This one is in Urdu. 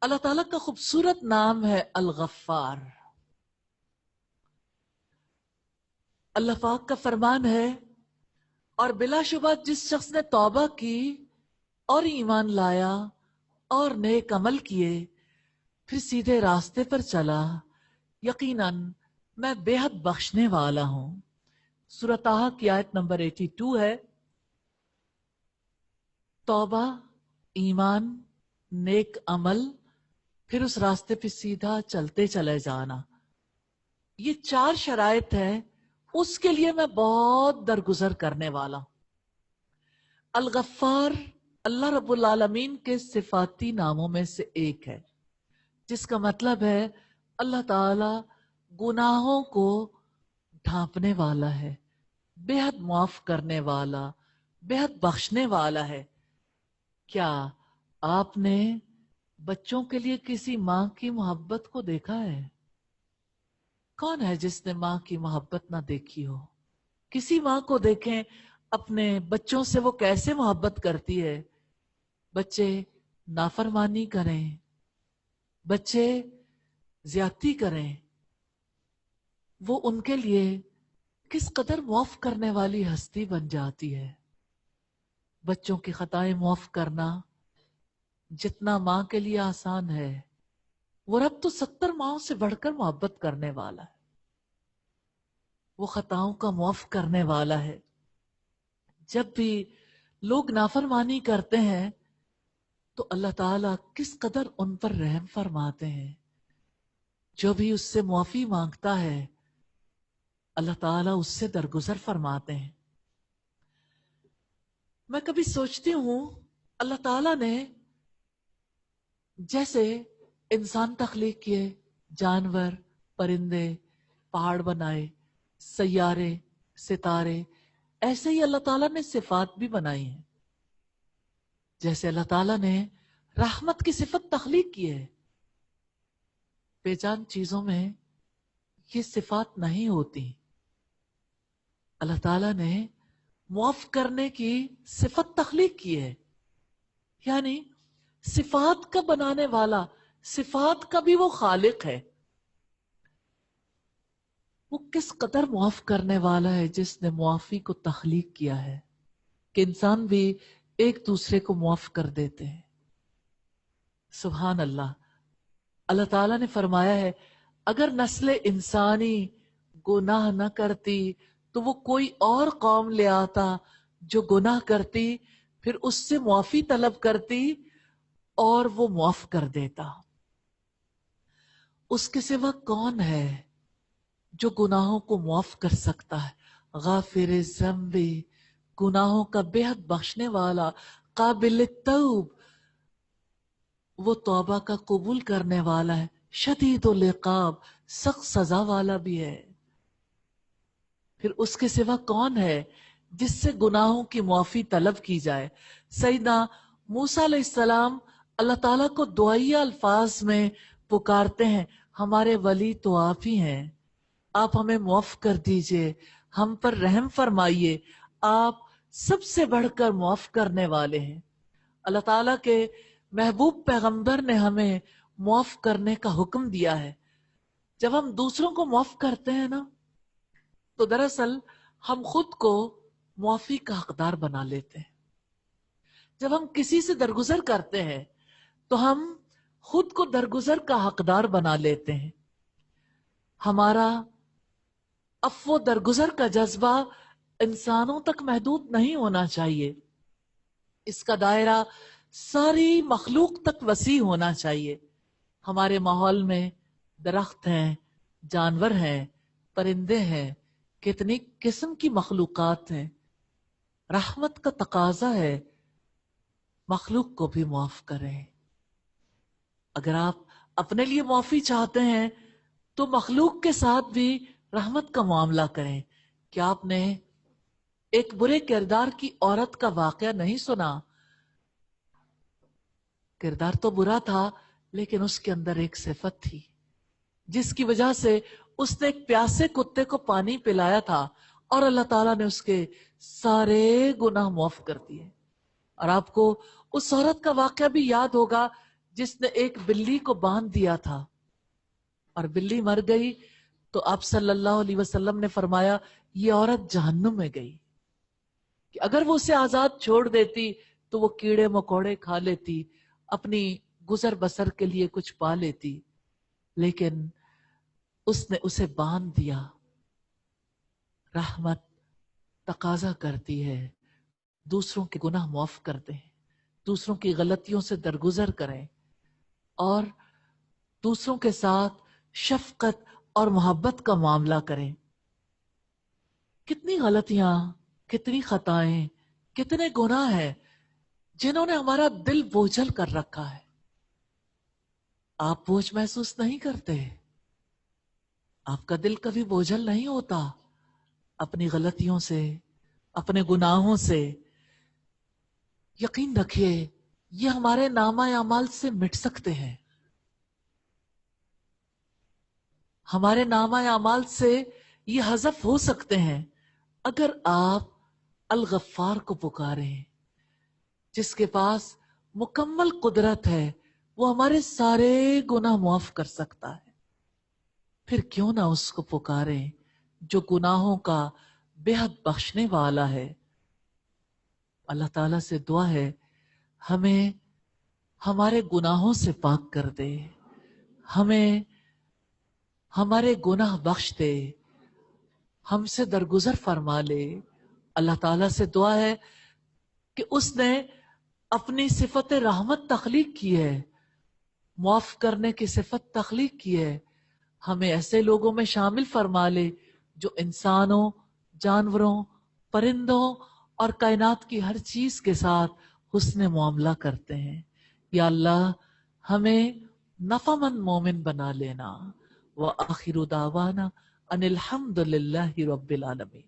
اللہ تعالیٰ کا خوبصورت نام ہے الغفار. اللہ پاک کا فرمان ہے، اور بلا شبہ جس شخص نے توبہ کی اور ایمان لایا اور نیک عمل کیے پھر سیدھے راستے پر چلا، یقیناً میں بے حد بخشنے والا ہوں. سورہ طٰہٰ کی آیت نمبر 82 ہے. توبہ، ایمان، نیک عمل، پھر اس راستے پہ سیدھا چلتے چلے جانا، یہ 4 شرائط ہیں. اس کے لیے میں بہت درگزر کرنے والا. الغفار اللہ رب العالمین کے صفاتی ناموں میں سے ایک ہے، جس کا مطلب ہے اللہ تعالی گناہوں کو ڈھانپنے والا ہے، بے حد معاف کرنے والا، بے حد بخشنے والا ہے. کیا آپ نے بچوں کے لیے کسی ماں کی محبت کو دیکھا ہے؟ کون ہے جس نے ماں کی محبت نہ دیکھی ہو؟ کسی ماں کو دیکھیں اپنے بچوں سے وہ کیسے محبت کرتی ہے. بچے نافرمانی کریں، بچے زیادتی کریں، وہ ان کے لیے کس قدر معاف کرنے والی ہستی بن جاتی ہے. بچوں کی خطائیں معاف کرنا جتنا ماں کے لیے آسان ہے، وہ رب تو 70 ماؤں سے بڑھ کر محبت کرنے والا ہے. وہ خطاؤں کا معاف کرنے والا ہے. جب بھی لوگ نافرمانی کرتے ہیں تو اللہ تعالیٰ کس قدر ان پر رحم فرماتے ہیں. جو بھی اس سے معافی مانگتا ہے اللہ تعالیٰ اس سے درگزر فرماتے ہیں. میں کبھی سوچتی ہوں اللہ تعالیٰ نے جیسے انسان تخلیق کیے، جانور، پرندے، پہاڑ بنائے، سیارے، ستارے، ایسے ہی اللہ تعالیٰ نے صفات بھی بنائی ہیں. جیسے اللہ تعالیٰ نے رحمت کی صفت تخلیق کی ہے، بے جان چیزوں میں یہ صفات نہیں ہوتی. اللہ تعالیٰ نے معاف کرنے کی صفت تخلیق کی ہے، یعنی صفات کا بنانے والا، صفات کا بھی وہ خالق ہے. وہ کس قدر معاف کرنے والا ہے جس نے معافی کو تخلیق کیا ہے کہ انسان بھی ایک دوسرے کو معاف کر دیتے ہیں. سبحان اللہ. اللہ تعالیٰ نے فرمایا ہے اگر نسل انسانی گناہ نہ کرتی تو وہ کوئی اور قوم لے آتا جو گناہ کرتی، پھر اس سے معافی طلب کرتی اور وہ معاف کر دیتا. اس کے سوا کون ہے جو گناہوں کو معاف کر سکتا ہے؟ غافر الذنب، گناہوں کا بے حد بخشنے والا، قابل التوب، وہ توبہ کا قبول کرنے والا ہے، شدید العقاب، سخت سزا والا بھی ہے. پھر اس کے سوا کون ہے جس سے گناہوں کی معافی طلب کی جائے؟ سیدنا موسیٰ علیہ السلام اللہ تعالیٰ کو دعائیہ الفاظ میں پکارتے ہیں، ہمارے ولی تو آپ ہی ہیں، آپ ہمیں معاف کر دیجئے، ہم پر رحم فرمائیے، آپ سب سے بڑھ کر معاف کرنے والے ہیں. اللہ تعالیٰ کے محبوب پیغمبر نے ہمیں معاف کرنے کا حکم دیا ہے. جب ہم دوسروں کو معاف کرتے ہیں نا تو دراصل ہم خود کو معافی کا حقدار بنا لیتے ہیں. جب ہم کسی سے درگزر کرتے ہیں تو ہم خود کو درگزر کا حقدار بنا لیتے ہیں. ہمارا عفو درگزر کا جذبہ انسانوں تک محدود نہیں ہونا چاہیے، اس کا دائرہ ساری مخلوق تک وسیع ہونا چاہیے. ہمارے ماحول میں درخت ہیں، جانور ہیں، پرندے ہیں، کتنی قسم کی مخلوقات ہیں. رحمت کا تقاضا ہے مخلوق کو بھی معاف کریں. اگر آپ اپنے لیے معافی چاہتے ہیں تو مخلوق کے ساتھ بھی رحمت کا معاملہ کریں. کیا آپ نے ایک برے کردار کی عورت کا واقعہ نہیں سنا؟ کردار تو برا تھا لیکن اس کے اندر ایک صفت تھی جس کی وجہ سے اس نے ایک پیاسے کتے کو پانی پلایا تھا اور اللہ تعالیٰ نے اس کے سارے گناہ معاف کر دیے. اور آپ کو اس عورت کا واقعہ بھی یاد ہوگا جس نے ایک بلی کو باندھ دیا تھا اور بلی مر گئی تو آپ صلی اللہ علیہ وسلم نے فرمایا یہ عورت جہنم میں گئی، کہ اگر وہ اسے آزاد چھوڑ دیتی تو وہ کیڑے مکوڑے کھا لیتی، اپنی گزر بسر کے لیے کچھ پا لیتی، لیکن اس نے اسے باندھ دیا۔ رحمت تقاضا کرتی ہے دوسروں کے گناہ معاف کر دیں، دوسروں کی غلطیوں سے درگزر کریں اور دوسروں کے ساتھ شفقت اور محبت کا معاملہ کریں۔ کتنی غلطیاں، کتنی خطائیں، کتنے گناہ ہیں جنہوں نے ہمارا دل بوجھل کر رکھا ہے۔ آپ بوجھ محسوس نہیں کرتے؟ آپ کا دل کبھی بوجھل نہیں ہوتا اپنی غلطیوں سے، اپنے گناہوں سے؟ یقین رکھیے یہ ہمارے نامہ اعمال سے مٹ سکتے ہیں، ہمارے نامہ اعمال سے یہ حذف ہو سکتے ہیں اگر آپ الغفار کو پکاریں، جس کے پاس مکمل قدرت ہے، وہ ہمارے سارے گناہ معاف کر سکتا ہے۔ پھر کیوں نہ اس کو پکاریں جو گناہوں کا بے حد بخشنے والا ہے۔ اللہ تعالیٰ سے دعا ہے ہمیں ہمارے گناہوں سے پاک کر دے، ہمیں ہمارے گناہ بخش دے، ہم سے درگزر فرما لے۔ اللہ تعالیٰ سے دعا ہے کہ اس نے اپنی صفت رحمت تخلیق کی ہے، معاف کرنے کی صفت تخلیق کی ہے، ہمیں ایسے لوگوں میں شامل فرما لے جو انسانوں، جانوروں، پرندوں اور کائنات کی ہر چیز کے ساتھ حسن معاملہ کرتے ہیں۔ یا اللہ ہمیں نفع مند مومن بنا لینا۔ وآخر دعوانا ان الحمد للہ رب العالمین۔